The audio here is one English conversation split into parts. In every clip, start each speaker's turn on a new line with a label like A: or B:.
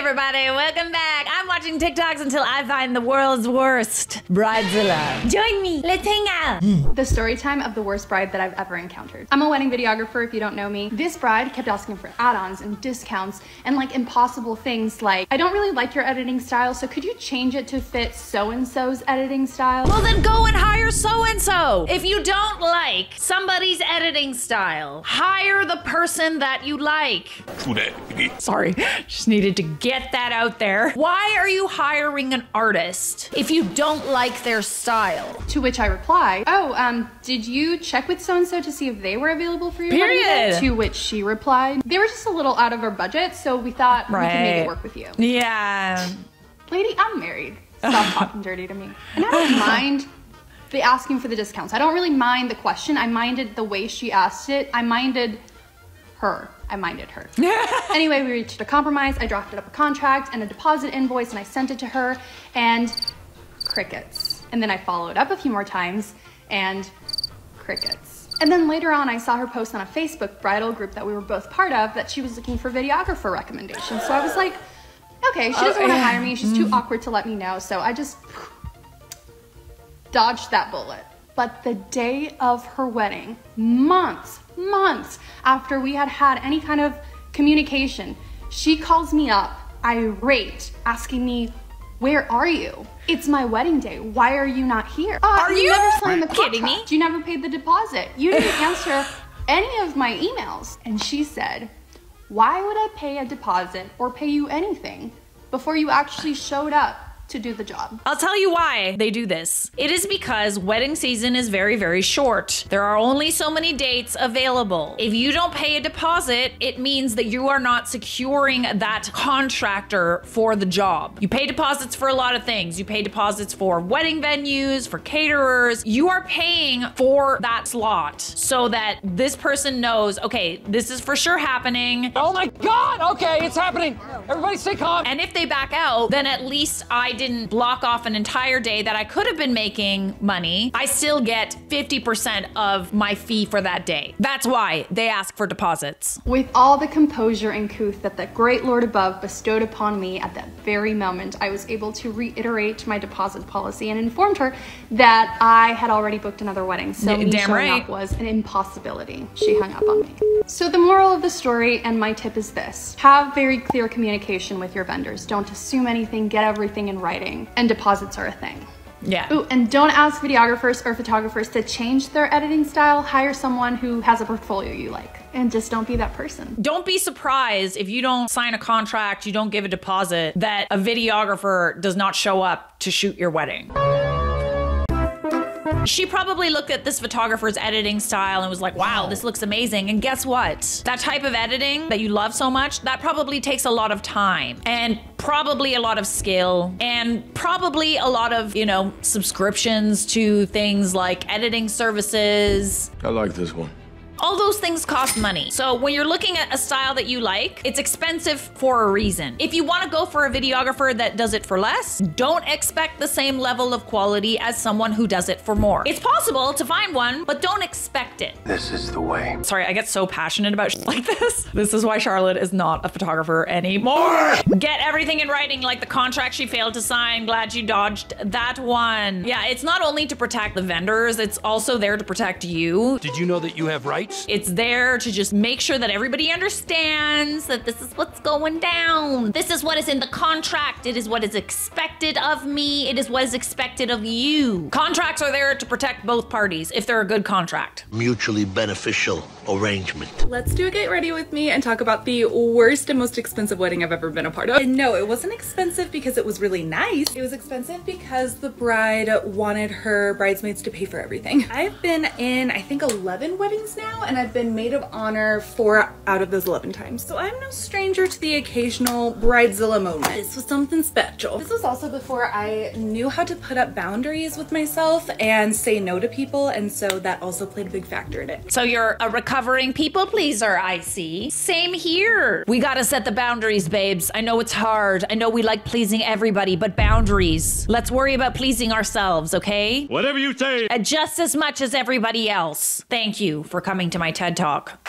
A: everybody, welcome back. I'm watching TikToks until I find the world's worst Bridezilla. Join me, let's hang out.
B: The story time of the worst bride that I've ever encountered. I'm a wedding videographer, if you don't know me. This bride kept asking for add-ons and discounts and like impossible things like, I don't really like your editing style, so could you change it to fit so-and-so's editing style?
A: Well then go and hire so-and-so. If you don't like somebody's editing style, hire the person that you like. Sorry, just needed to get that out there. Why are you hiring an artist if you don't like their style?
B: To which I reply, oh, did you check with so-and-so to see if they were available for your
A: Period.
B: wedding day? To which she replied, they were just a little out of our budget, so we thought we could make it work with you.
A: Yeah.
B: Lady, I'm married. Stop talking dirty to me. And I don't mind the asking for the discounts. I don't really mind the question. I minded the way she asked it. I minded her. Anyway, we reached a compromise. I drafted up a contract and a deposit invoice and I sent it to her and crickets. And then I followed up a few more times and crickets. And then later on, I saw her post on a Facebook bridal group that we were both part of that she was looking for videographer recommendations. So I was like, okay, she doesn't want to hire me. She's too awkward to let me know. So I just dodged that bullet. But the day of her wedding, months after we had had any kind of communication, she calls me up, irate, asking me, where are you? It's my wedding day. Why are you not here?
A: Are you
B: never signed the contract.
A: kidding me?
B: You never paid the deposit. You didn't answer any of my emails. And she said, why would I pay a deposit or pay you anything before you actually showed up to do the job?
A: I'll tell you why they do this. It is because wedding season is very, very short. There are only so many dates available. If you don't pay a deposit, it means that you are not securing that contractor for the job. You pay deposits for a lot of things. You pay deposits for wedding venues, for caterers. You are paying for that slot so that this person knows, okay, this is for sure happening.
C: Oh my God, okay, it's happening. Everybody stay calm.
A: And if they back out, then at least I didn't block off an entire day that I could have been making money. I still get 50% of my fee for that day. That's why they ask for deposits.
B: With all the composure and couth that the great Lord above bestowed upon me at that very moment, I was able to reiterate my deposit policy and informed her that I had already booked another wedding, so me showing up was an impossibility. She hung up on me. So the moral of the story and my tip is this: have very clear communication with your vendors. Don't assume anything, get everything in writing, and deposits are a thing.
A: Yeah.
B: Ooh, and don't ask videographers or photographers to change their editing style. Hire someone who has a portfolio you like, and just don't be that person.
A: Don't be surprised if you don't sign a contract, you don't give a deposit, that a videographer does not show up to shoot your wedding. She probably looked at this photographer's editing style and was like, wow, this looks amazing. And guess what? That type of editing that you love so much, that probably takes a lot of time and probably a lot of skill and probably a lot of, you know, subscriptions to things like editing services.
D: I like this one.
A: All those things cost money. So when you're looking at a style that you like, it's expensive for a reason. If you want to go for a videographer that does it for less, don't expect the same level of quality as someone who does it for more. It's possible to find one, but don't expect it.
D: This is the way.
A: Sorry, I get so passionate about shit like this. This is why Charlotte is not a photographer anymore. Get everything in writing, like the contract she failed to sign. Glad you dodged that one. Yeah, it's not only to protect the vendors, it's also there to protect you.
C: Did you know that you have rights?
A: It's there to just make sure that everybody understands that this is what's going down. This is what is in the contract. It is what is expected of me. It is what is expected of you. Contracts are there to protect both parties if they're a good contract.
E: Mutually beneficial arrangement.
F: Let's do a get ready with me and talk about the worst and most expensive wedding I've ever been a part of. And no, it wasn't expensive because it was really nice. It was expensive because the bride wanted her bridesmaids to pay for everything. I've been in, I think, 11 weddings now, and I've been maid of honor 4 out of those 11 times. So I'm no stranger to the occasional Bridezilla moment. This was something special. This was also before I knew how to put up boundaries with myself and say no to people, and so that also played a big factor in it.
A: So you're a recovering people pleaser, I see. Same here. We gotta set the boundaries, babes. I know it's hard. I know we like pleasing everybody, but boundaries. Let's worry about pleasing ourselves, okay?
G: Whatever you say.
A: Just as much as everybody else. Thank you for coming to my TED Talk.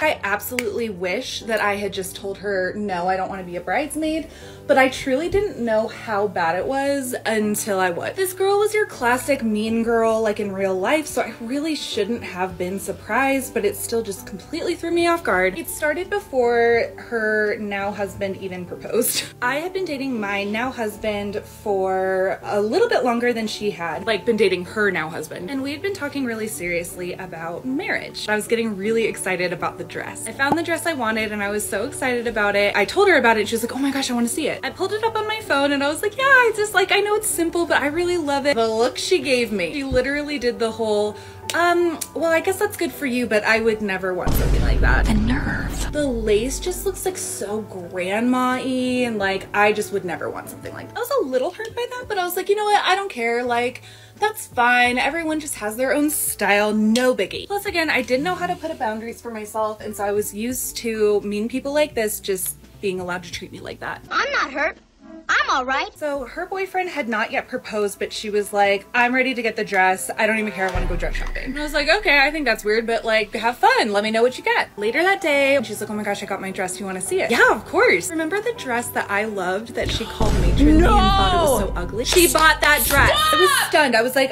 F: I absolutely wish that I had just told her, no, I don't want to be a bridesmaid, but I truly didn't know how bad it was until I was. This girl was your classic mean girl, like in real life, so I really shouldn't have been surprised, but it still just completely threw me off guard. It started before her now husband even proposed. I had been dating my now husband for a little bit longer than she had, like been dating her now husband, and we had been talking really seriously about marriage. I was getting really excited about the dress. I found the dress I wanted and I was so excited about it. I told her about it and she was like, oh my gosh, I want to see it. I pulled it up on my phone and I was like, yeah, I just like, I know it's simple, but I really love it. The look she gave me, she literally did the whole, well, I guess that's good for you, but I would never want something like that.
A: The nerve.
F: The lace just looks like so grandma-y, and like, I just would never want something like that. I was a little hurt by that, but I was like, you know what? I don't care. Like, that's fine. Everyone just has their own style. No biggie. Plus, again, I didn't know how to put up boundaries for myself, and so I was used to mean people like this just being allowed to treat me like that.
D: I'm not hurt. I'm all right.
F: So her boyfriend had not yet proposed, but she was like, I'm ready to get the dress. I don't even care. I want to go dress shopping. And I was like, okay, I think that's weird, but like, have fun. Let me know what you get. Later that day, she's like, oh my gosh, I got my dress. Do you want to see it? Yeah, of course. Remember the dress that I loved that she called matronly and thought it was so ugly? She bought that dress.
A: Stop!
F: I was stunned. I was like,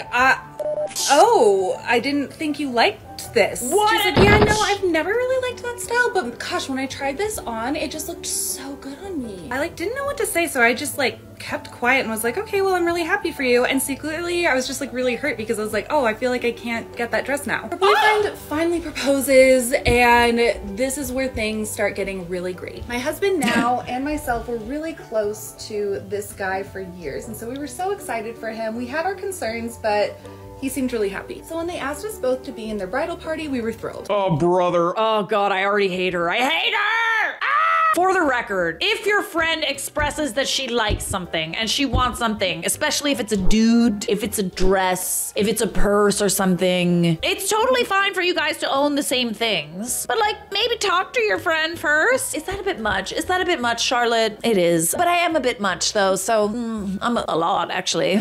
F: oh, I didn't think you liked this.
A: What?
F: She's like, yeah, no, I've never really liked that style, but gosh, when I tried this on, it just looked so good on me. I like didn't know what to say, so I just like kept quiet and was like, okay, well, I'm really happy for you. And secretly, I was just like really hurt because I was like, oh, I feel like I can't get that dress now. Her boyfriend finally proposes, and this is where things start getting really great. My husband now and myself were really close to this guy for years, and so we were so excited for him. We had our concerns, but he seemed really happy. So when they asked us both to be in their bridal party, we were thrilled.
C: Oh, brother.
A: Oh God, I already hate her. I hate her! Ah! For the record, if your friend expresses that she likes something and she wants something, especially if it's a dude, if it's a dress, if it's a purse or something, it's totally fine for you guys to own the same things. But like, maybe talk to your friend first. Is that a bit much? Is that a bit much, Charlotte? It is. But I am a bit much though, so I'm a lot actually.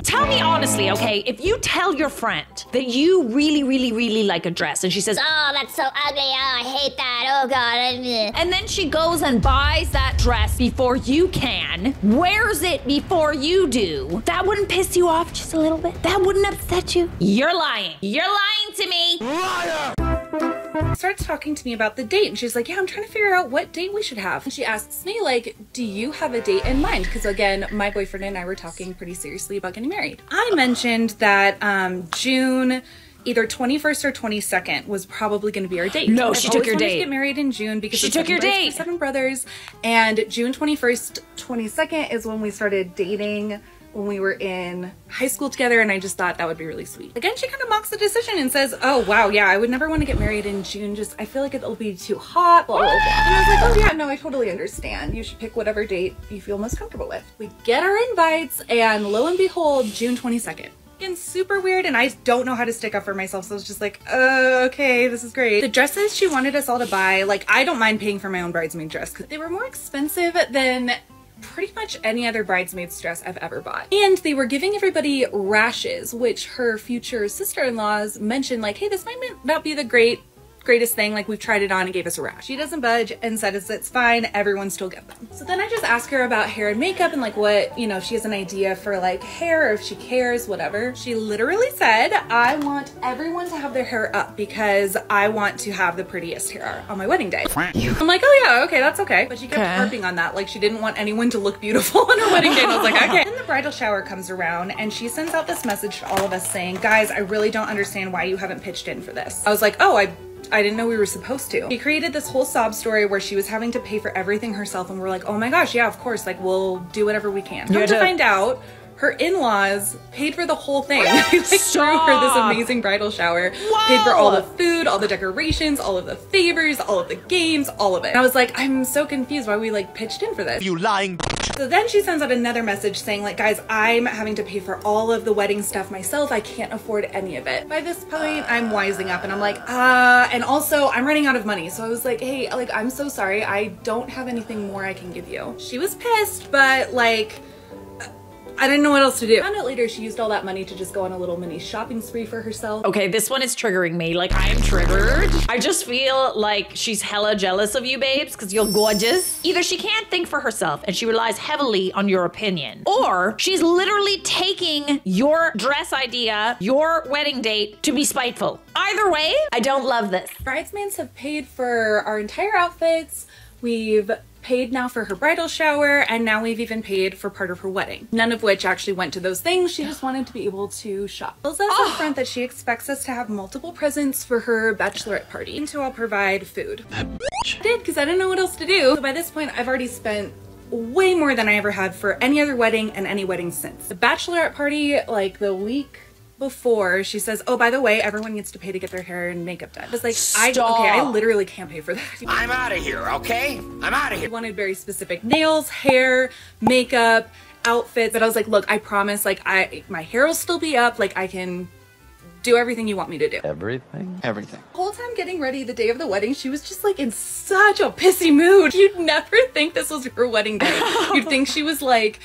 A: Tell me honestly, okay, if you tell your friend that you really like a dress and she says,
D: Oh, that's so ugly. Oh, I hate that. Oh, God.
A: and then she goes and buys that dress before you can, wears it before you do, that wouldn't piss you off just a little bit? That wouldn't upset you? You're lying. You're lying to me.
C: Liar!
F: Starts talking to me about the date, and she's like, yeah, I'm trying to figure out what date we should have. And she asks me like, do you have a date in mind? Because again, my boyfriend and I were talking pretty seriously about getting married. I mentioned that June either 21st or 22nd was probably going to be our date.
A: No, she took your
F: To
A: date.
F: get married in June because
A: She
F: of
A: took your date.
F: 7 brothers, and June 21st, 22nd is when we started dating, when we were in high school together, and I just thought that would be really sweet. Again, she kind of mocks the decision and says, oh wow, yeah, I would never want to get married in June, just I feel like it'll be too hot, blah, blah, blah. And I was like, oh yeah, no, I totally understand. You should pick whatever date you feel most comfortable with. We get our invites, and lo and behold, June 22nd. Again, super weird, and I don't know how to stick up for myself, so I was just like, okay, this is great. The dresses she wanted us all to buy, like, I don't mind paying for my own bridesmaid dress because they were more expensive than pretty much any other bridesmaid's dress I've ever bought. And they were giving everybody rashes, which her future sister-in-laws mentioned like, hey, this might not be the greatest thing, like we've tried it on and gave us a rash. She doesn't budge and said it's fine, everyone still get them. So then I just ask her about hair and makeup and like what, you know, if she has an idea for like hair or if she cares, whatever. She literally said, I want everyone to have their hair up because I want to have the prettiest hair on my wedding day. I'm like, oh yeah, okay, that's okay. But she kept harping on that, like she didn't want anyone to look beautiful on her wedding day, and I was like, okay. Then the bridal shower comes around and she sends out this message to all of us saying, guys, I really don't understand why you haven't pitched in for this. I was like, oh, I didn't know we were supposed to. She created this whole sob story where she was having to pay for everything herself, and we're like, oh my gosh, yeah, of course, like we'll do whatever we can. Come to find out, her in-laws paid for the whole thing. They like threw her this amazing bridal shower, paid for all the food, all the decorations, all of the favors, all of the games, all of it. And I was like, I'm so confused why we like pitched in for this.
E: You lying.
F: So then she sends out another message saying like, guys, I'm having to pay for all of the wedding stuff myself. I can't afford any of it. By this point, I'm wising up and I'm like, and also I'm running out of money. So I was like, hey, like, I'm so sorry. I don't have anything more I can give you. She was pissed, but like, I didn't know what else to do. Found out later she used all that money to just go on a little mini shopping spree for herself.
A: Okay, this one is triggering me. Like, I'm triggered. I just feel like she's hella jealous of you, babes, because you're gorgeous. Either she can't think for herself and she relies heavily on your opinion, or she's literally taking your dress idea, your wedding date, to be spiteful. Either way, I don't love this.
F: Bridesmaids have paid for our entire outfits. We've paid now for her bridal shower, and now we've even paid for part of her wedding. None of which actually went to those things. She just wanted to be able to shop. Tells us up front that she expects us to have multiple presents for her bachelorette party, and so I'll provide food. I did, because I didn't know what else to do. So by this point, I've already spent way more than I ever had for any other wedding and any wedding since. The bachelorette party, like the week before, she says, oh, by the way, everyone needs to pay to get their hair and makeup done. I was like, I literally can't pay for that.
C: I'm out of here, okay? I'm out of here.
F: I wanted very specific nails, hair, makeup, outfits, but I was like, look, I promise, like, my hair will still be up, like, I can do everything you want me to do.
C: Everything? Everything.
F: The whole time getting ready the day of the wedding, she was just like in such a pissy mood. You'd never think this was her wedding day. You'd think she was like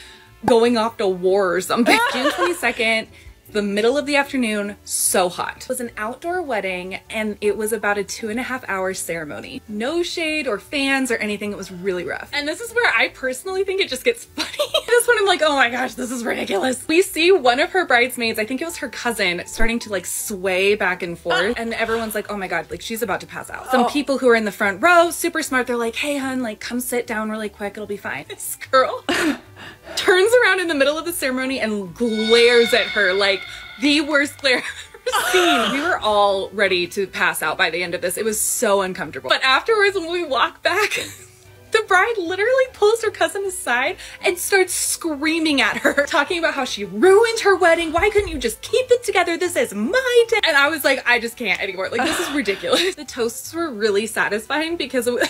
F: going off to war or something. June 22nd, the middle of the afternoon, so hot. It was an outdoor wedding and it was about a 2.5 hour ceremony. No shade or fans or anything. It was really rough. And this is where I personally think it just gets funny. This one I'm like, oh my gosh, this is ridiculous. We see one of her bridesmaids, I think it was her cousin, starting to like sway back and forth. And everyone's like, oh my God, like she's about to pass out. Some people who are in the front row, super smart, they're like, hey hun, like come sit down really quick, it'll be fine. This girl turns around in the middle of the ceremony and glares at her like the worst glare I've ever seen. We were all ready to pass out by the end of this. It was so uncomfortable. But afterwards, when we walk back, the bride literally pulls her cousin aside and starts screaming at her, talking about how she ruined her wedding. Why couldn't you just keep it together? This is my day. And I was like, I just can't anymore. Like, this is ridiculous. The toasts were really satisfying because it was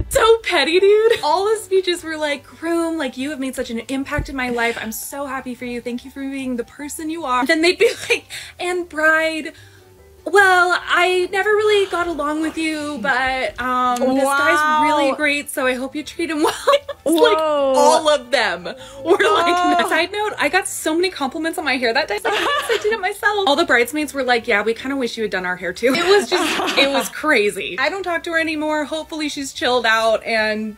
F: so petty, dude. All the speeches were like, groom, like you have made such an impact in my life. I'm so happy for you. Thank you for being the person you are. And then they'd be like, and bride, well, I never really got along with you, but this guy's really great, so I hope you treat him well. Like all of them were like, side note, I got so many compliments on my hair that day. Like, yes, I did it myself. All the bridesmaids were like, yeah, we kind of wish you had done our hair too. It was just, it was crazy. I don't talk to her anymore. Hopefully she's chilled out and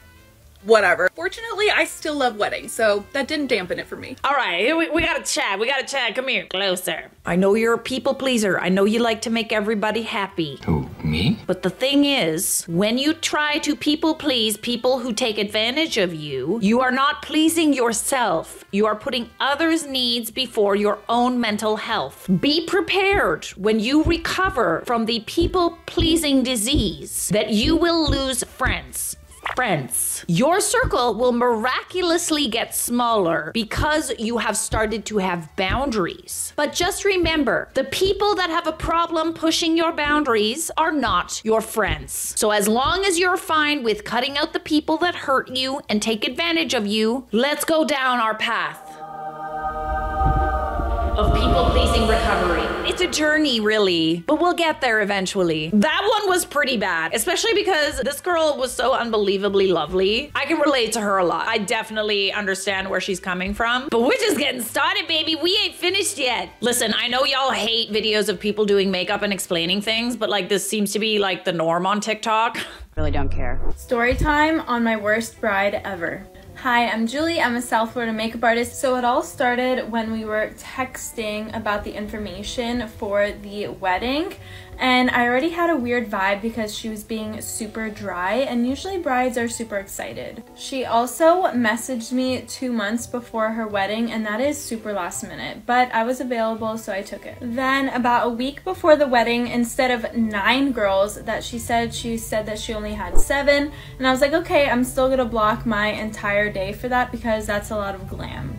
F: whatever. Fortunately, I still love weddings, so that didn't dampen it for me.
A: All right, we gotta chat. We gotta chat. Come here, closer. I know you're a people pleaser. I know you like to make everybody happy.
C: Who, me?
A: But the thing is, when you try to people please people who take advantage of you, you are not pleasing yourself. You are putting others' needs before your own mental health. Be prepared when you recover from the people pleasing disease that you will lose friends. Your circle will miraculously get smaller because you have started to have boundaries. But just remember, the people that have a problem pushing your boundaries are not your friends. So as long as you're fine with cutting out the people that hurt you and take advantage of you, let's go down our path of people-pleasing recovery. It's a journey, really, but we'll get there eventually. That one was pretty bad, especially because this girl was so unbelievably lovely. I can relate to her a lot. I definitely understand where she's coming from, but we're just getting started, baby. We ain't finished yet. Listen, I know y'all hate videos of people doing makeup and explaining things, but like this seems to be like the norm on TikTok.
G: Really don't care.
H: Story time on my worst bride ever. Hi, I'm Julie. I'm a South Florida makeup artist. So it all started when we were texting about the information for the wedding, and I already had a weird vibe because she was being super dry, and usually brides are super excited. She also messaged me 2 months before her wedding, and that is super last minute, but I was available, so I took it. Then about a week before the wedding, instead of 9 girls that she said that she only had 7, and I was like, okay, I'm still gonna block my entire day for that because that's a lot of glam.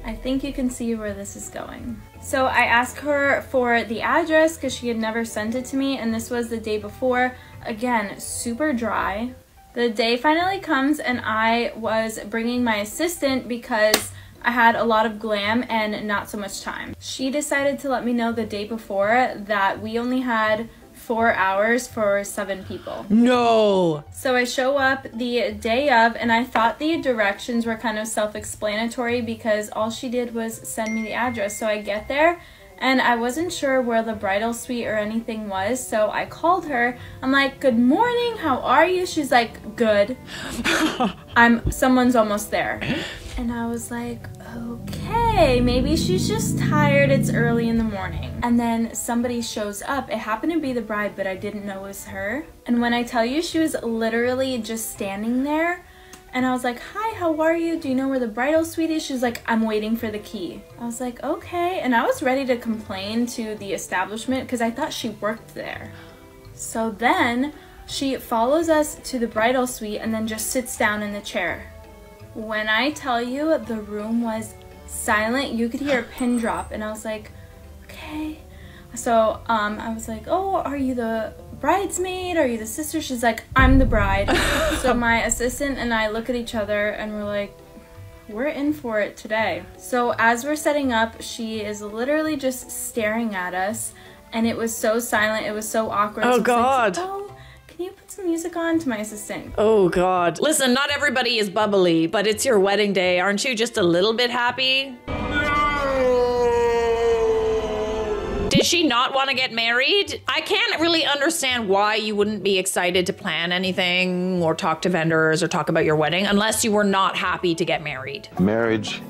H: I think you can see where this is going. So I asked her for the address because she had never sent it to me, and this was the day before. Again, super dry. The day finally comes and I was bringing my assistant because I had a lot of glam and not so much time. She decided to let me know the day before that we only had 4 hours for 7 people.
A: No.
H: So I show up the day of, and I thought the directions were kind of self-explanatory because all she did was send me the address. So I get there, and I wasn't sure where the bridal suite or anything was, so I called her. I'm like, good morning, how are you? She's like, good. Someone's almost there. And I was like, okay, maybe she's just tired, it's early in the morning. And then somebody shows up. It happened to be the bride, but I didn't know it was her. And when I tell you, she was literally just standing there. And I was like, hi, how are you? Do you know where the bridal suite is? She's like, I'm waiting for the key. I was like, okay. And I was ready to complain to the establishment because I thought she worked there. So then she follows us to the bridal suite and then just sits down in the chair. When I tell you, the room was silent. You could hear a pin drop, and I was like, okay. So I was like, oh, are you the bridesmaid? Are you the sister? She's like, I'm the bride. So my assistant and I look at each other and we're like, we're in for it today. So as we're setting up, she is literally just staring at us, and it was so silent. It was so awkward.
A: Oh,
H: so
A: God.
H: Like, oh, can you put some music on? To my assistant.
A: Oh, God. Listen, not everybody is bubbly, but it's your wedding day. Aren't you just a little bit happy? Did she not want to get married? I can't really understand why you wouldn't be excited to plan anything or talk to vendors or talk about your wedding unless you were not happy to get married.
G: Marriage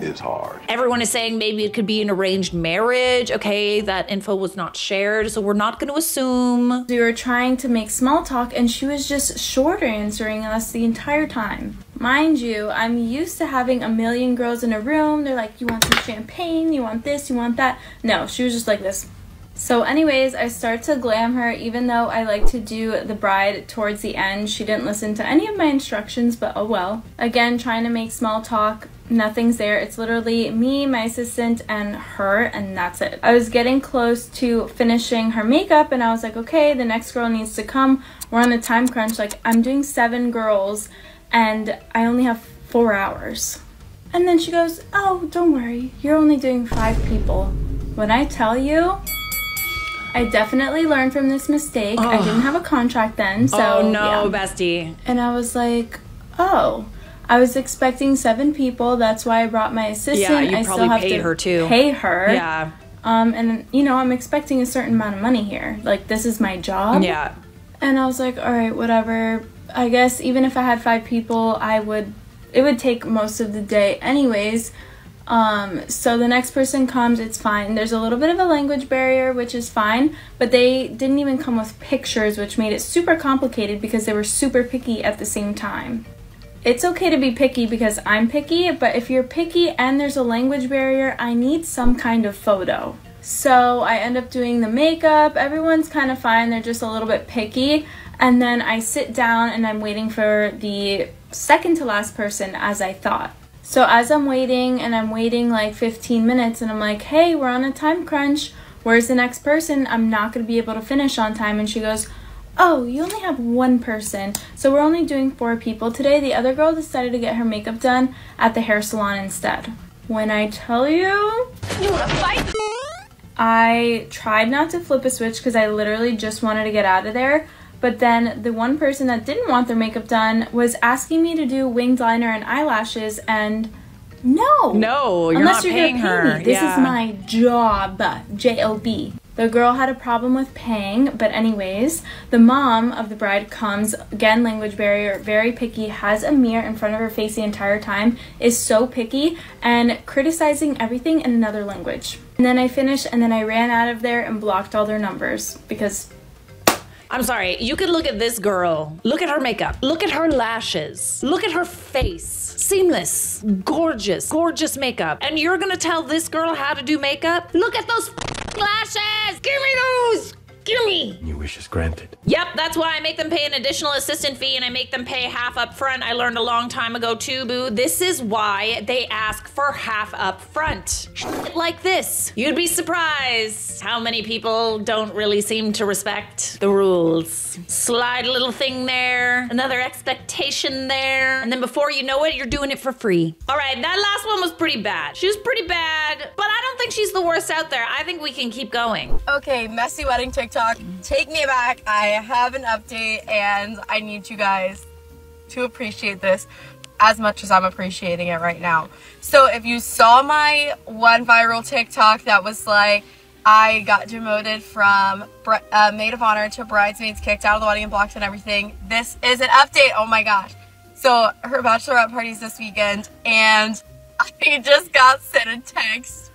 G: is hard.
A: Everyone is saying maybe it could be an arranged marriage. Okay, that info was not shared, so we're not going to assume.
H: We were trying to make small talk, and she was just short answering us the entire time. Mind you, I'm used to having a million girls in a room. They're like, you want some champagne? You want this? You want that? No, she was just like this. So anyways, I start to glam her, even though I like to do the bride towards the end. She didn't listen to any of my instructions, but oh well. Again, trying to make small talk. Nothing's there. It's literally me, my assistant, and her, and that's it. I was getting close to finishing her makeup, and I was like, okay, the next girl needs to come. We're on a time crunch. Like, I'm doing 7 girls, and I only have 4 hours. And then she goes, oh, don't worry. You're only doing 5 people. When I tell you, I definitely learned from this mistake. I didn't have a contract then, so
A: oh no,
H: yeah.
A: bestie.
H: And I was like, oh, I was expecting 7 people. That's why I brought my assistant.
A: Yeah, you
H: I
A: probably
H: still have
A: paid
H: to
A: her too.
H: Pay her.
A: Yeah.
H: And you know, I'm expecting a certain amount of money here. Like, this is my job.
A: Yeah.
H: And I was like, all right, whatever. I guess even if I had 5 people, it would take most of the day anyways. So the next person comes, it's fine. There's a little bit of a language barrier, which is fine, but they didn't even come with pictures, which made it super complicated because they were super picky at the same time. It's okay to be picky because I'm picky, but if you're picky and there's a language barrier, I need some kind of photo. So I end up doing the makeup. Everyone's kind of fine. They're just a little bit picky. And then I sit down and I'm waiting for the second to last person, as I thought. So as I'm waiting, and I'm waiting like 15 minutes, and I'm like, hey, we're on a time crunch. Where's the next person? I'm not going to be able to finish on time. And she goes, oh, you only have 1 person. So we're only doing 4 people today. The other girl decided to get her makeup done at the hair salon instead. When I tell you... You wanna fight? I tried not to flip a switch because I literally just wanted to get out of there. But then the one person that didn't want their makeup done was asking me to do winged liner and eyelashes, and no.
A: No, you're
H: unless
A: not paying her.
H: This is my job, J-O-B. The girl had a problem with paying, but anyways, the mom of the bride comes, again, language barrier, very picky, has a mirror in front of her face the entire time, is so picky, and criticizing everything in another language. And then I finished, and then I ran out of there and blocked all their numbers, because...
A: I'm sorry, you could look at this girl. Look at her makeup. Look at her lashes. Look at her face. Seamless, gorgeous, gorgeous makeup. And you're gonna tell this girl how to do makeup? Look at those lashes! Give me those! Give me!
G: Your wish is granted.
A: Yep, that's why I make them pay an additional assistant fee and I make them pay half up front. I learned a long time ago too, boo. This is why they ask for half up front. Like this. You'd be surprised how many people don't really seem to respect the rules. Slide a little thing there, another expectation there, and then before you know it, you're doing it for free. All right, that last one was pretty bad. She was pretty bad, but I don't don't think she's the worst out there. I think we can keep going.
I: Okay, messy wedding TikTok, take me back. I have an update and I need you guys to appreciate this as much as I'm appreciating it right now. So if you saw my one viral TikTok that was like, I got demoted from maid of honor to bridesmaids, kicked out of the wedding and blocked and everything, this is an update. Oh my gosh. So her bachelorette party's this weekend and I just got sent a text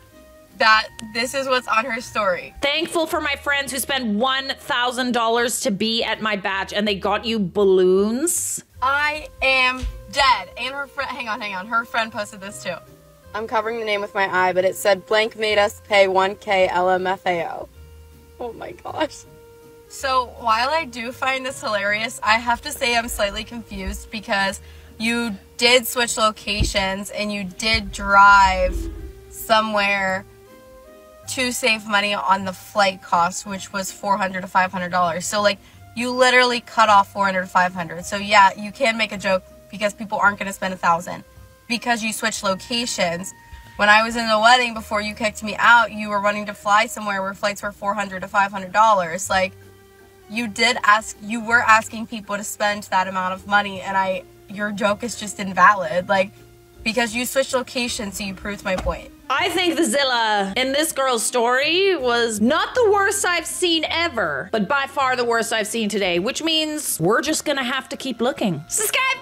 I: that this is what's on her story.
A: Thankful for my friends who spent $1,000 to be at my batch and they got you balloons.
I: I am dead. And her friend, hang on, her friend posted this too. I'm covering the name with my eye, but it said blank made us pay 1K LMFAO. Oh my gosh. So while I do find this hilarious, I have to say I'm slightly confused because you did switch locations and you did drive somewhere to save money on the flight cost, which was $400 to $500. So like you literally cut off $400 to $500. So yeah, you can make a joke because people aren't going to spend $1,000 because you switched locations. When I was in the wedding before you kicked me out, you were wanting to fly somewhere where flights were $400 to $500. Like you were asking people to spend that amount of money, and your joke is just invalid. Like because you switched locations, so you proved my point.
A: I think the Zilla in this girl's story was not the worst I've seen ever, but by far the worst I've seen today, which means we're just gonna have to keep looking. Subscribe!